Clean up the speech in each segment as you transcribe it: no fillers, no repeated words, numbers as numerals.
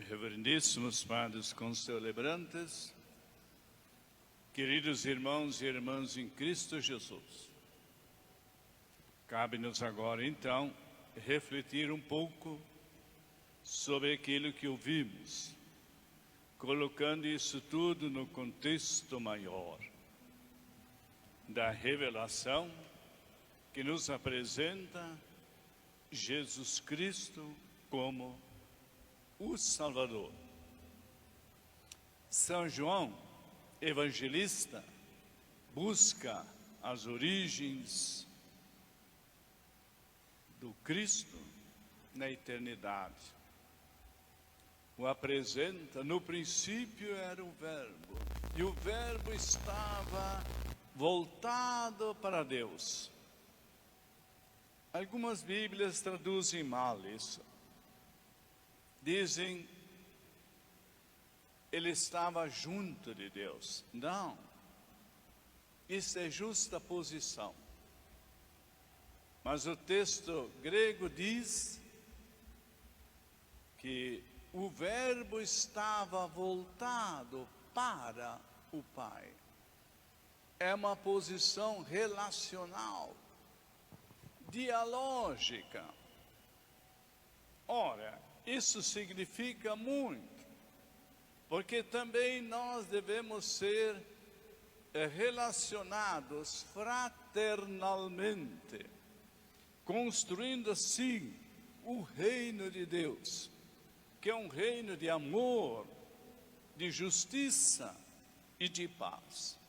Reverendíssimos padres concelebrantes, queridos irmãos e irmãs em Cristo Jesus, cabe-nos agora então refletir um pouco sobre aquilo que ouvimos, colocando isso tudo no contexto maior da revelação que nos apresenta Jesus Cristo como o Salvador. São João, evangelista, busca as origens do Cristo na eternidade. O apresenta, no princípio era o Verbo, e o Verbo estava voltado para Deus. Algumas Bíblias traduzem mal isso. Dizem, ele estava junto de Deus. Não, isso é justa posição. Mas o texto grego diz que o Verbo estava voltado para o Pai. É uma posição relacional, dialógica. Ora, isso significa muito, porque também nós devemos ser relacionados fraternalmente, construindo assim o reino de Deus, que é um reino de amor, de justiça e de paz.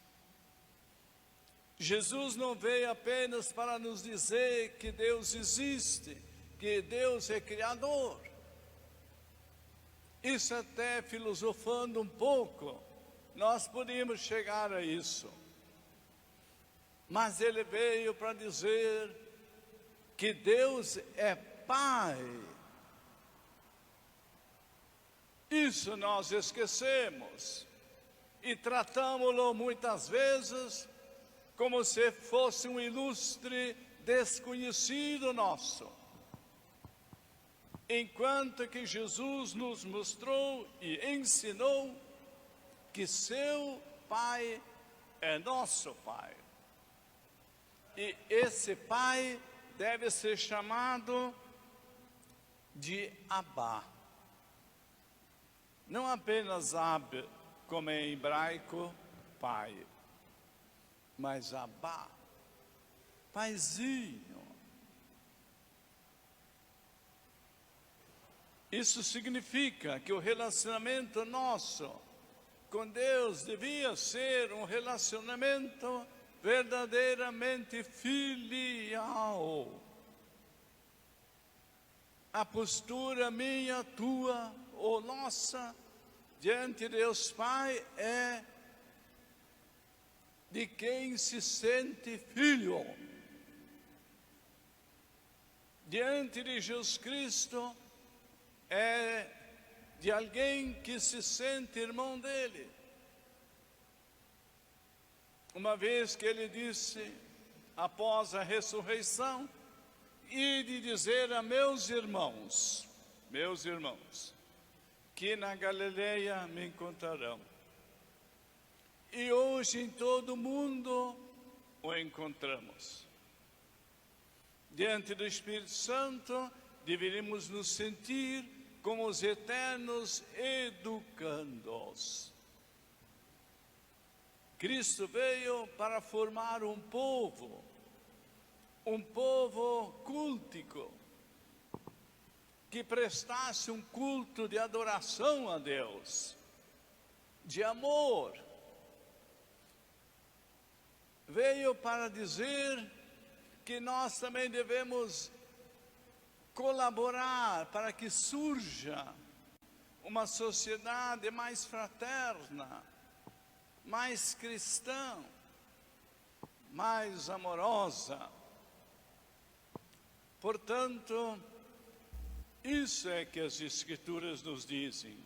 Jesus não veio apenas para nos dizer que Deus existe, que Deus é Criador. Isso até filosofando um pouco, nós podíamos chegar a isso. Mas ele veio para dizer que Deus é Pai. Isso nós esquecemos e tratamos-lo muitas vezes como se fosse um ilustre desconhecido nosso. Enquanto que Jesus nos mostrou e ensinou que seu Pai é nosso Pai. E esse Pai deve ser chamado de Abba. Não apenas Ab, como é em hebraico, Pai, mas Abba, Paizinho. Isso significa que o relacionamento nosso com Deus devia ser um relacionamento verdadeiramente filial. A postura minha, tua ou nossa diante de Deus Pai é de quem se sente filho. Diante de Jesus Cristo é de alguém que se sente irmão dele. Uma vez que ele disse, após a ressurreição, e de dizer a meus irmãos, que na Galileia me encontrarão. E hoje em todo o mundo o encontramos. Diante do Espírito Santo, deveríamos nos sentir como os eternos educandos. Cristo veio para formar um povo cultico, que prestasse um culto de adoração a Deus, de amor. Veio para dizer que nós também devemos colaborar para que surja uma sociedade mais fraterna, mais cristã, mais amorosa. Portanto, isso é que as Escrituras nos dizem.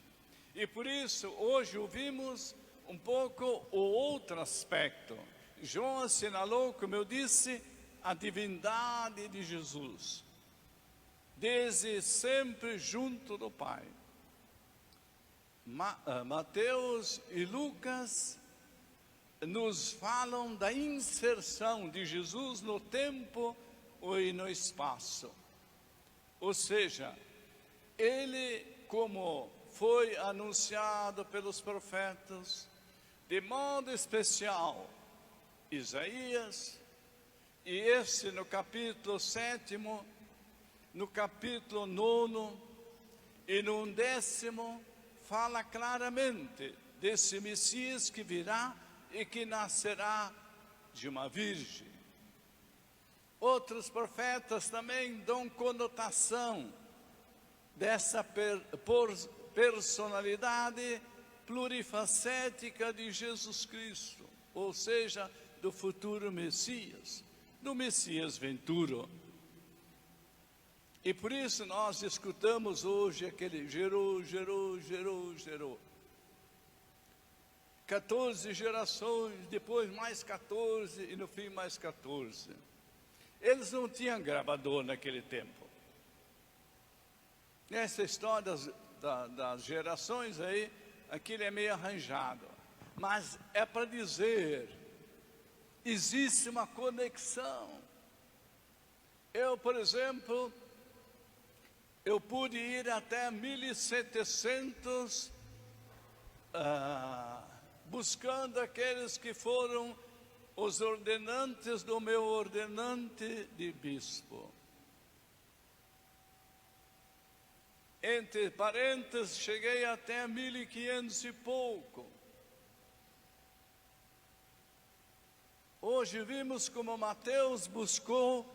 E por isso, hoje ouvimos um pouco o outro aspecto. João assinalou, como eu disse, a divindade de Jesus, desde sempre junto do Pai. Mateus e Lucas nos falam da inserção de Jesus no tempo e no espaço. Ou seja, ele, como foi anunciado pelos profetas, de modo especial, Isaías, e esse no capítulo 7º, no capítulo 9º e no 10º, fala claramente desse Messias que virá e que nascerá de uma virgem. Outros profetas também dão conotação dessa personalidade plurifacética de Jesus Cristo, ou seja, do futuro Messias, do Messias Venturo. E por isso nós escutamos hoje aquele gerou. 14 gerações, depois mais 14 e no fim mais 14. Eles não tinham gravador naquele tempo. Nessa história das gerações aí, aquilo é meio arranjado. Mas é para dizer, existe uma conexão. Eu, por exemplo, eu pude ir até 1700 buscando aqueles que foram os ordenantes do meu ordenante de bispo. Entre parênteses, cheguei até 1500 e pouco. Hoje vimos como Mateus buscou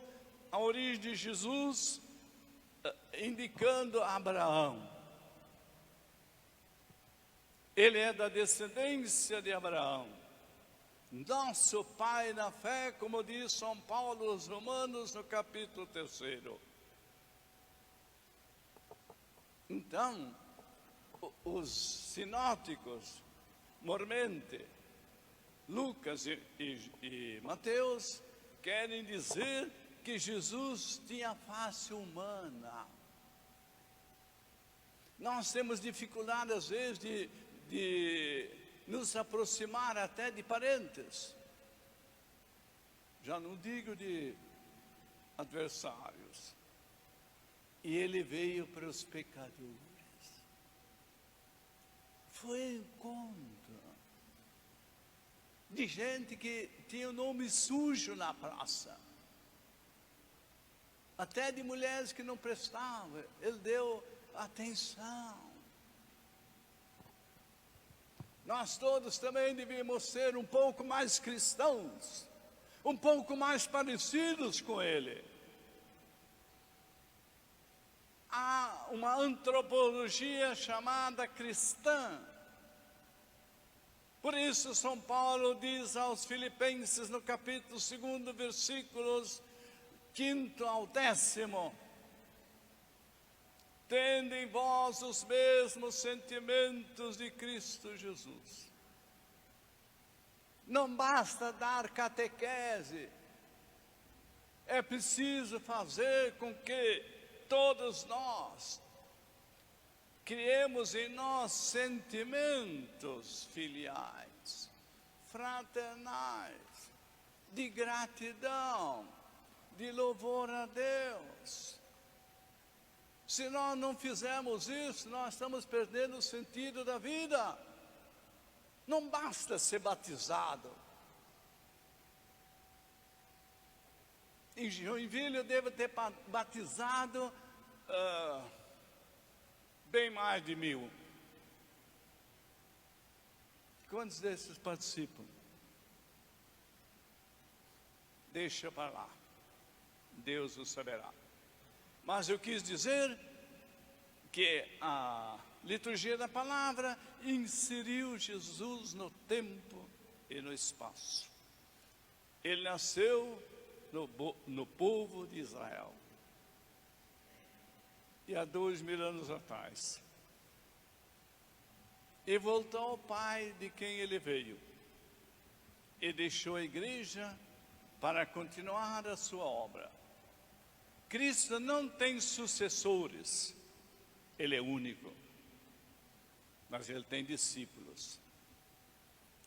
a origem de Jesus, indicando Abraão. Ele é da descendência de Abraão, nosso pai na fé, como diz São Paulo aos Romanos no capítulo 3º. Então, os sinóticos, mormente, Lucas e Mateus, querem dizer que Jesus tinha face humana. Nós temos dificuldade, às vezes, de nos aproximar até de parentes. Já não digo de adversários. E ele veio para os pecadores. Foi encontro de gente que tinha o nome sujo na praça. Até de mulheres que não prestavam. Ele deu atenção. Nós todos também devíamos ser um pouco mais cristãos, um pouco mais parecidos com ele. Há uma antropologia chamada cristã. Por isso São Paulo diz aos Filipenses no capítulo 2, versículos 5 ao 10º: tende em vós os mesmos sentimentos de Cristo Jesus. Não basta dar catequese, é preciso fazer com que todos nós criemos em nós sentimentos filiais, fraternais, de gratidão, de louvor a Deus. Se nós não fizermos isso, nós estamos perdendo o sentido da vida. Não basta ser batizado. Em Joinville eu devo ter batizado bem mais de 1000. Quantos desses participam? Deixa para lá. Deus o saberá. Mas eu quis dizer que a liturgia da palavra inseriu Jesus no tempo e no espaço. Ele nasceu no povo de Israel. E há 2000 anos atrás. E voltou ao Pai de quem ele veio. E deixou a igreja para continuar a sua obra. Cristo não tem sucessores, ele é único. mas ele tem discípulos.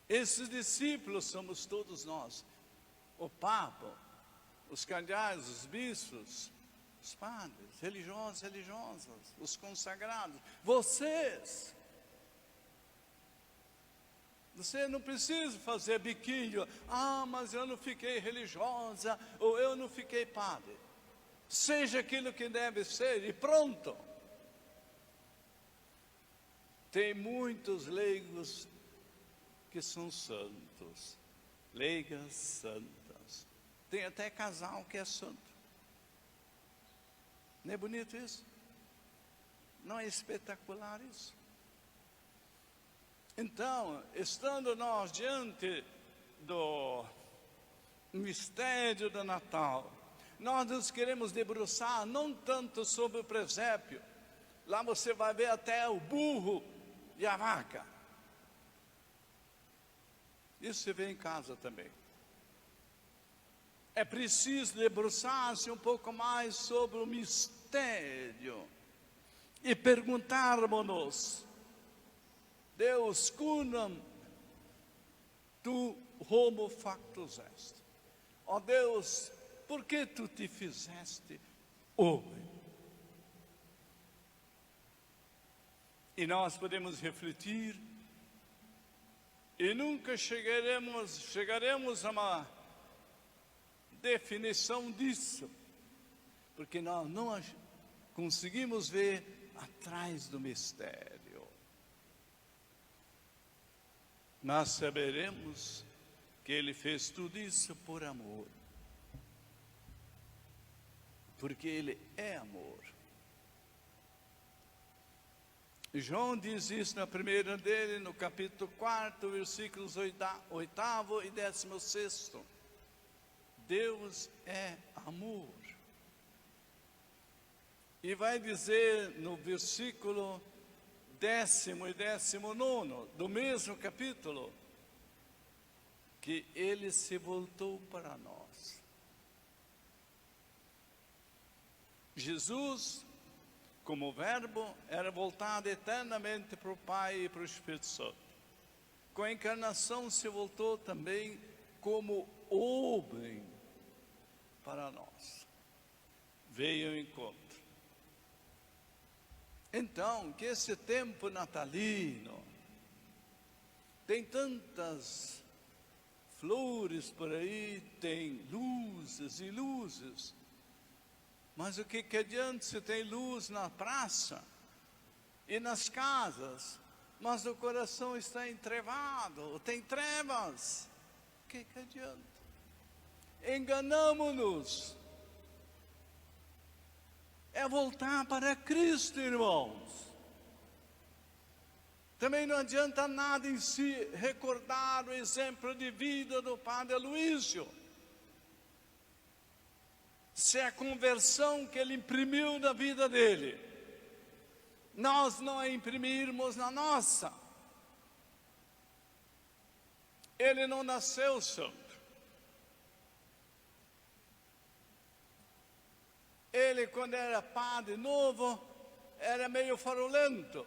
Esses discípulos somos todos nós. O Papa, os cardeais, os bispos, os padres, religiosos, religiosas, os consagrados, vocês. Você não precisa fazer biquinho. Ah, mas eu não fiquei religiosa, ou eu não fiquei padre. Seja aquilo que deve ser e pronto. Tem muitos leigos que são santos, leigas santas. Tem até casal que é santo. Não é bonito isso? Não é espetacular isso? Então, estando nós diante do mistério do Natal, nós nos queremos debruçar não tanto sobre o presépio. Lá você vai ver até o burro e a vaca. Isso se vê em casa também. É preciso debruçar-se um pouco mais sobre o mistério e perguntarmos-nos: Deus, cunam tu homo factus est. Ó Deus, por que tu te fizeste homem? E nós podemos refletir e nunca chegaremos a uma definição disso, porque nós não conseguimos ver atrás do mistério. Mas saberemos que Ele fez tudo isso por amor, porque Ele é amor. João diz isso na primeira dele, no capítulo 4, versículos 8º e 16º. Deus é amor. E vai dizer no versículo 10º e 19º, do mesmo capítulo, que Ele se voltou para nós. Jesus, como verbo, era voltado eternamente para o Pai e para o Espírito Santo. Com a encarnação se voltou também como homem para nós. Veio ao encontro. Então, que esse tempo natalino tem tantas flores por aí, tem luzes e luzes. Mas o que adianta se tem luz na praça e nas casas, mas o coração está entrevado, tem trevas? O que adianta? Enganamo-nos. É voltar para Cristo, irmãos. Também não adianta nada em si recordar o exemplo de vida do Padre Aloísio, se é a conversão que ele imprimiu na vida dele, nós não a imprimirmos na nossa. Ele não nasceu santo. Ele, quando era padre novo, era meio farolento.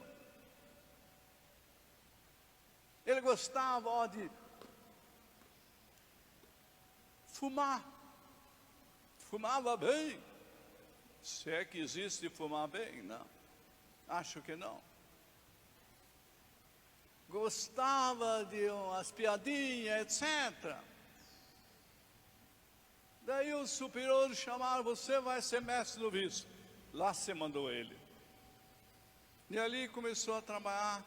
Ele gostava de fumar. Fumava bem. Se é que existe fumar bem, não. Acho que não. Gostava de umas piadinhas, etc. Daí o superior chamaram: você vai ser mestre do vício. Lá se mandou ele. E ali começou a trabalhar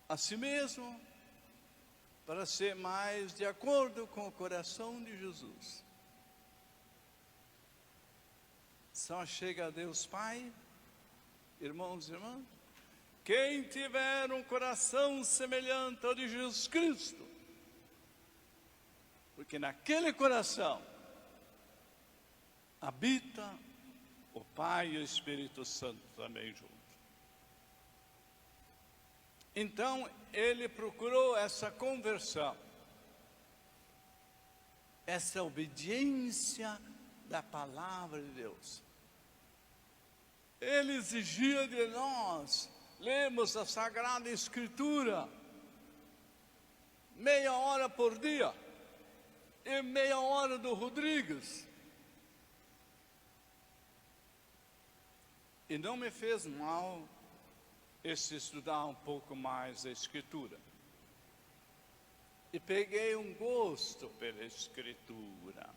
a si mesmo, para ser mais de acordo com o coração de Jesus. Só chega a Deus Pai, irmãos e irmãs, quem tiver um coração semelhante ao de Jesus Cristo, porque naquele coração habita o Pai e o Espírito Santo também junto. Então, ele procurou essa conversão, essa obediência da palavra de Deus. Ele exigia de nós lemos a Sagrada Escritura meia hora por dia e meia hora do Rodrigues. E não me fez mal esse estudar um pouco mais a Escritura. E peguei um gosto pela Escritura,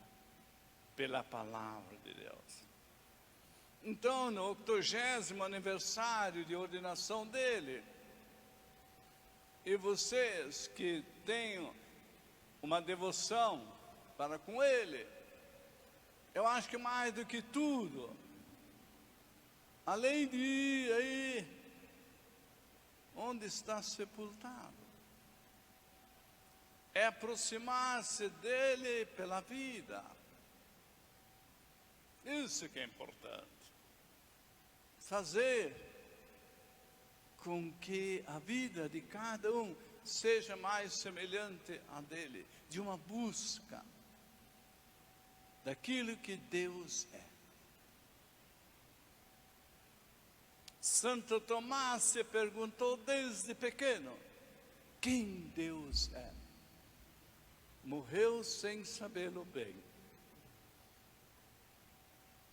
pela Palavra de Deus. Então, no 80º aniversário de ordenação dele, e vocês que têm uma devoção para com ele, eu acho que mais do que tudo, além de ir aí onde está sepultado, é aproximar-se dele pela vida. Isso que é importante. Fazer com que a vida de cada um seja mais semelhante a dele, de uma busca daquilo que Deus é. Santo Tomás se perguntou desde pequeno quem Deus é. Morreu sem sabê-lo bem.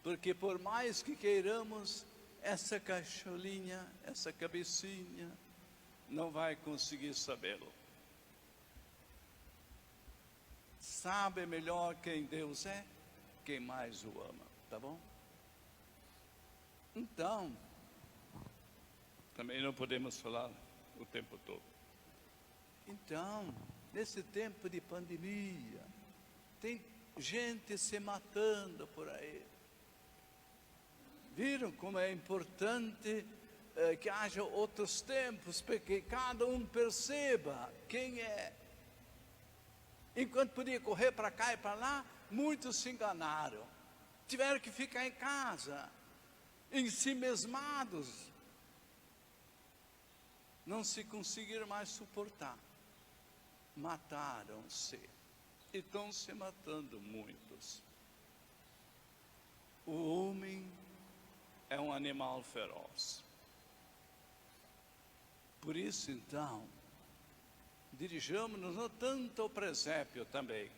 Porque por mais que queiramos, essa cacholinha, essa cabecinha, não vai conseguir sabê-lo. Sabe melhor quem Deus é, quem mais o ama, tá bom? Então, também não podemos falar o tempo todo. Então, nesse tempo de pandemia, tem gente se matando por aí. Viram como é importante que haja outros tempos, para que cada um perceba quem é. Enquanto podia correr para cá e para lá, muitos se enganaram. Tiveram que ficar em casa, em si mesmados. Não se conseguiram mais suportar. Mataram-se. E estão se matando muitos. O homem é um animal feroz. Por isso, então, dirijamos-nos não tanto ao presépio também,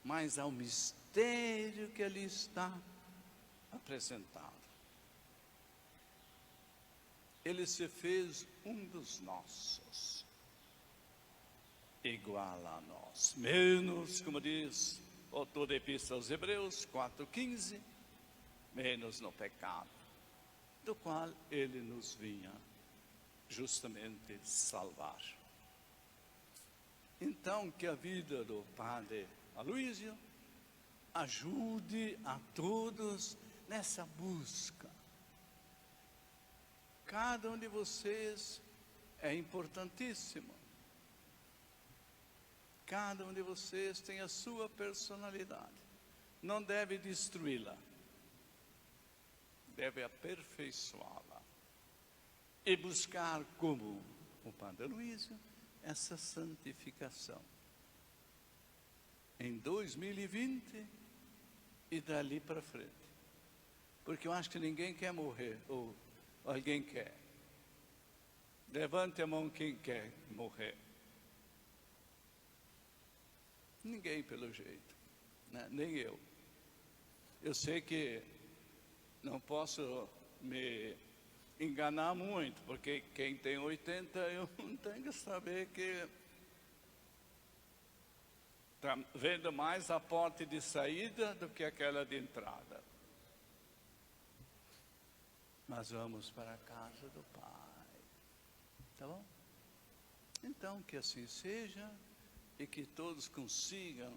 mas ao mistério que ali está apresentado. Ele se fez um dos nossos, igual a nós, menos, como diz o autor da Epístola aos Hebreus 4,15, menos no pecado, do qual ele nos vinha justamente salvar. Então, que a vida do Padre Aloísio ajude a todos nessa busca. Cada um de vocês é importantíssimo. Cada um de vocês tem a sua personalidade. Não deve destruí-la. Deve aperfeiçoá-la. E buscar, como o Padre Aloísio, essa santificação. Em 2020 e dali para frente. Porque eu acho que ninguém quer morrer, ou alguém quer. Levante a mão quem quer morrer. Ninguém, pelo jeito, né? Nem eu. Eu sei que não posso me enganar muito, porque quem tem 80, eu não tenho que saber que está vendo mais a porta de saída do que aquela de entrada. Mas vamos para a casa do Pai, tá bom? Então, que assim seja e que todos consigam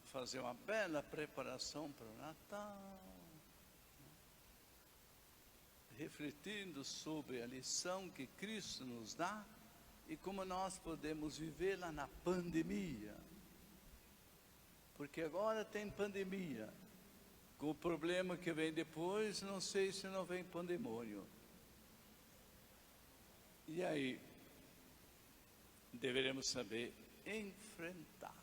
fazer uma bela preparação para o Natal, refletindo sobre a lição que Cristo nos dá e como nós podemos vivê-la na pandemia. Porque agora tem pandemia, com o problema que vem depois, não sei se não vem pandemônio. E aí, deveremos saber enfrentar.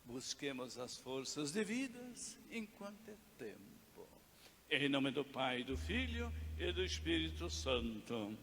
Busquemos as forças devidas enquanto é tempo. Em nome do Pai, do Filho e do Espírito Santo.